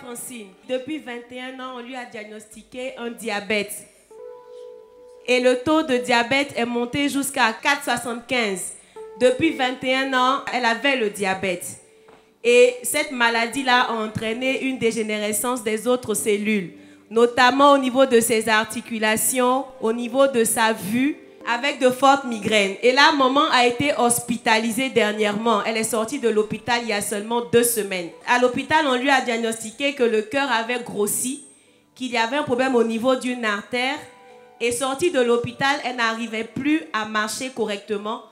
Francine. Depuis 21 ans, on lui a diagnostiqué un diabète. Et le taux de diabète est monté jusqu'à 4,75. Depuis 21 ans, elle avait le diabète. Et cette maladie-là a entraîné une dégénérescence des autres cellules, notamment au niveau de ses articulations, au niveau de sa vue, avec de fortes migraines. Et là, maman a été hospitalisée dernièrement. Elle est sortie de l'hôpital il y a seulement 2 semaines. À l'hôpital, on lui a diagnostiqué que le cœur avait grossi, qu'il y avait un problème au niveau d'une artère. Et sortie de l'hôpital, elle n'arrivait plus à marcher correctement.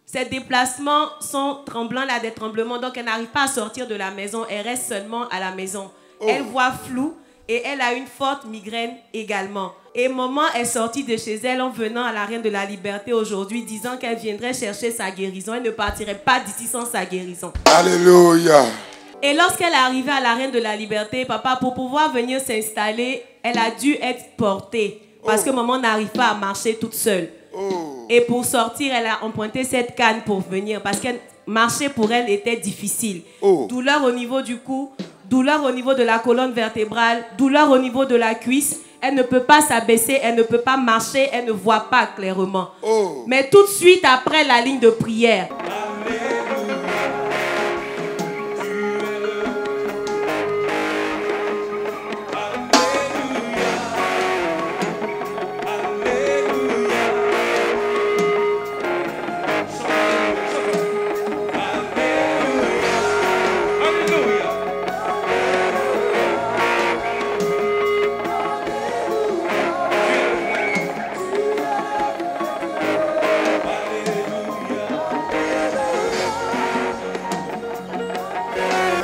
Ses déplacements sont tremblants, elle a des tremblements, donc elle n'arrive pas à sortir de la maison. Elle reste seulement à la maison. Elle voit flou et elle a une forte migraine également. Et maman est sortie de chez elle en venant à la Reine de la Liberté aujourd'hui, disant qu'elle viendrait chercher sa guérison. Elle ne partirait pas d'ici sans sa guérison. Alléluia. Et lorsqu'elle est arrivée à la Reine de la Liberté, papa, pour pouvoir venir s'installer, elle a dû être portée. Parce que maman n'arrive pas à marcher toute seule. Et pour sortir, elle a emprunté cette canne pour venir. Parce que marcher pour elle était difficile. Douleur au niveau du cou, douleur au niveau de la colonne vertébrale, douleur au niveau de la cuisse. Elle ne peut pas s'abaisser, elle ne peut pas marcher, elle ne voit pas clairement. Mais tout de suite après la ligne de prière.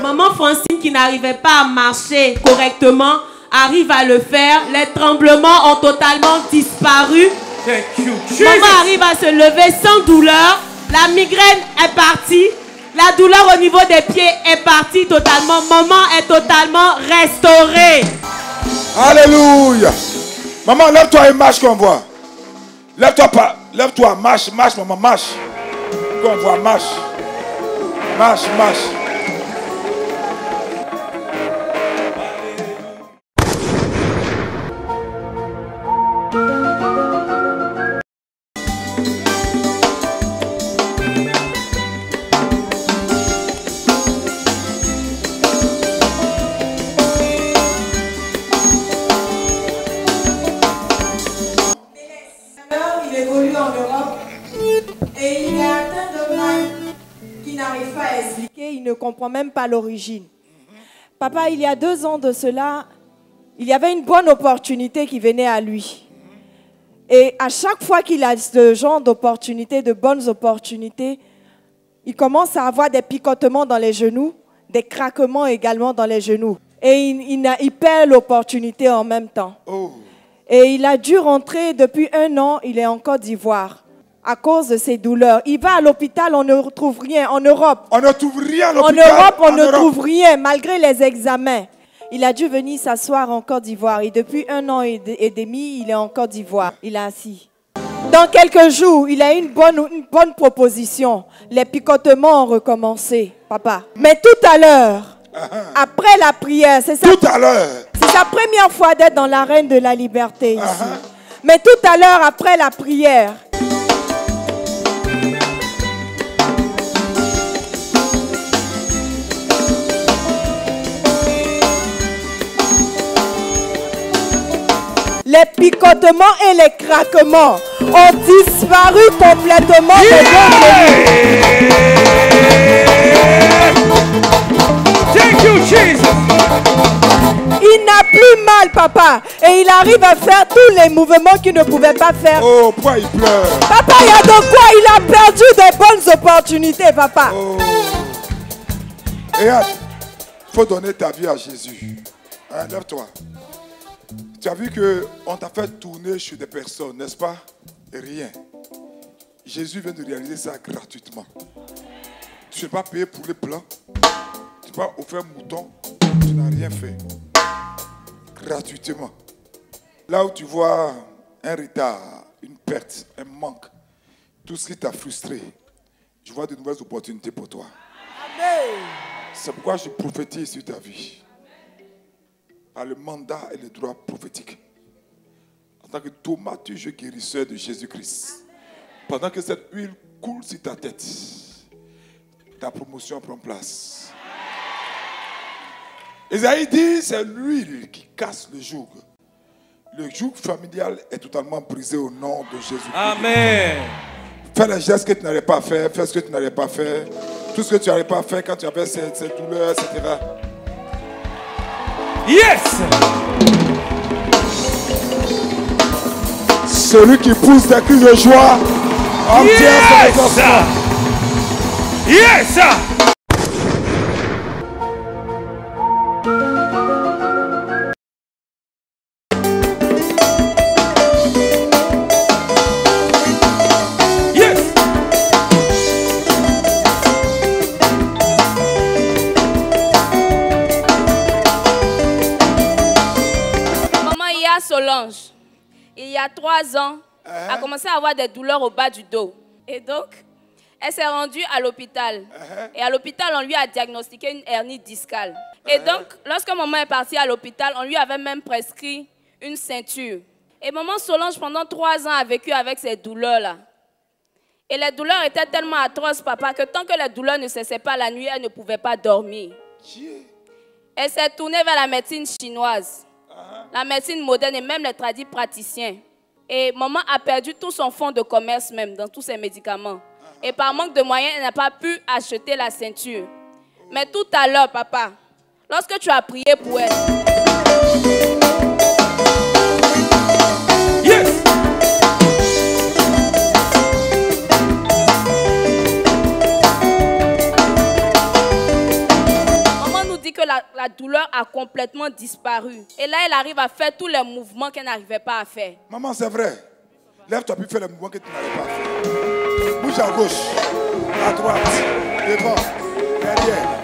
Maman Francine, qui n'arrivait pas à marcher correctement, arrive à le faire. Les tremblements ont totalement disparu. Maman arrive à se lever sans douleur. La migraine est partie. La douleur au niveau des pieds est partie totalement. Maman est totalement restaurée. Alléluia. Maman, lève-toi et marche qu'on voit. Lève-toi pas. Lève-toi, marche, marche, maman, marche. Qu'on voit, marche. Marche, marche. Il évolue en Europe et il est atteint de mal qu'il n'arrive pas à expliquer. Il ne comprend même pas l'origine. Papa, il y a 2 ans de cela, il y avait une bonne opportunité qui venait à lui. Et à chaque fois qu'il a ce genre d'opportunités, de bonnes opportunités, il commence à avoir des picotements dans les genoux, des craquements également dans les genoux. Et il perd l'opportunité en même temps. Et il a dû rentrer depuis 1 an, il est en Côte d'Ivoire à cause de ses douleurs. Il va à l'hôpital, on ne retrouve rien. En Europe, on ne trouve rien à en l'hôpital. Europe, on ne trouve rien malgré les examens. Il a dû venir s'asseoir en Côte d'Ivoire et depuis 1 an et demi, il est en Côte d'Ivoire. Il est assis. Dans quelques jours, il a une bonne proposition. Les picotements ont recommencé, papa. Mais tout à l'heure, après la prière, c'est ça. Tout à l'heure. C'est sa première fois d'être dans la Reine de la Liberté ici. Mais tout à l'heure, après la prière, les picotements et les craquements ont disparu complètement de Thank you, Jesus. Il n'a plus mal, papa. Et il arrive à faire tous les mouvements qu'il ne pouvait pas faire. Oh, pourquoi il pleure? Papa, il y a de quoi? Il a perdu de bonnes opportunités, papa. Regarde, il faut donner ta vie à Jésus. Hein, lève-toi. Tu as vu qu'on t'a fait tourner sur des personnes, n'est-ce pas? Et rien. Jésus vient de réaliser ça gratuitement. Tu n'as pas payé pour les plans. Tu n'as pas offert mouton. Tu n'as rien fait. Gratuitement. Là où tu vois un retard, une perte, un manque, tout ce qui t'a frustré, je vois de nouvelles opportunités pour toi. Amen. C'est pourquoi je prophétise sur ta vie. par le mandat et le droit prophétique. En tant que thaumaturge guérisseur de Jésus-Christ. Pendant que cette huile coule sur ta tête, ta promotion prend place. Isaïe dit, c'est l'huile qui casse le joug. Le joug familial est totalement brisé au nom de Jésus-Christ. Amen. Fais les gestes que tu n'arrivais pas à faire, fais ce que tu n'arrivais pas à faire, tout ce que tu n'arrivais pas à faire quand tu avais ces douleurs, etc. Yes. Celui qui pousse des cris de joie obtient son exaucement. Yes. Solange, il y a 3 ans, a commencé à avoir des douleurs au bas du dos. Et donc, elle s'est rendue à l'hôpital. Et à l'hôpital, on lui a diagnostiqué une hernie discale. Et donc, lorsque maman est partie à l'hôpital, on lui avait même prescrit une ceinture. Et maman Solange, pendant 3 ans, a vécu avec ces douleurs-là. Et les douleurs étaient tellement atroces, papa, que tant que les douleurs ne cessaient pas la nuit, elle ne pouvait pas dormir. Elle s'est tournée vers la médecine chinoise. La médecine moderne et même les tradis praticiens. Et maman a perdu tout son fonds de commerce même dans tous ses médicaments. Et par manque de moyens, elle n'a pas pu acheter la ceinture. Mais tout à l'heure, papa, lorsque tu as prié pour elle... Yes. Que la douleur a complètement disparu. Et là, elle arrive à faire tous les mouvements qu'elle n'arrivait pas à faire. Maman, c'est vrai. Lève-toi puis fais les mouvements que tu n'avais pas à faire. Bouge à gauche, à droite, devant, derrière.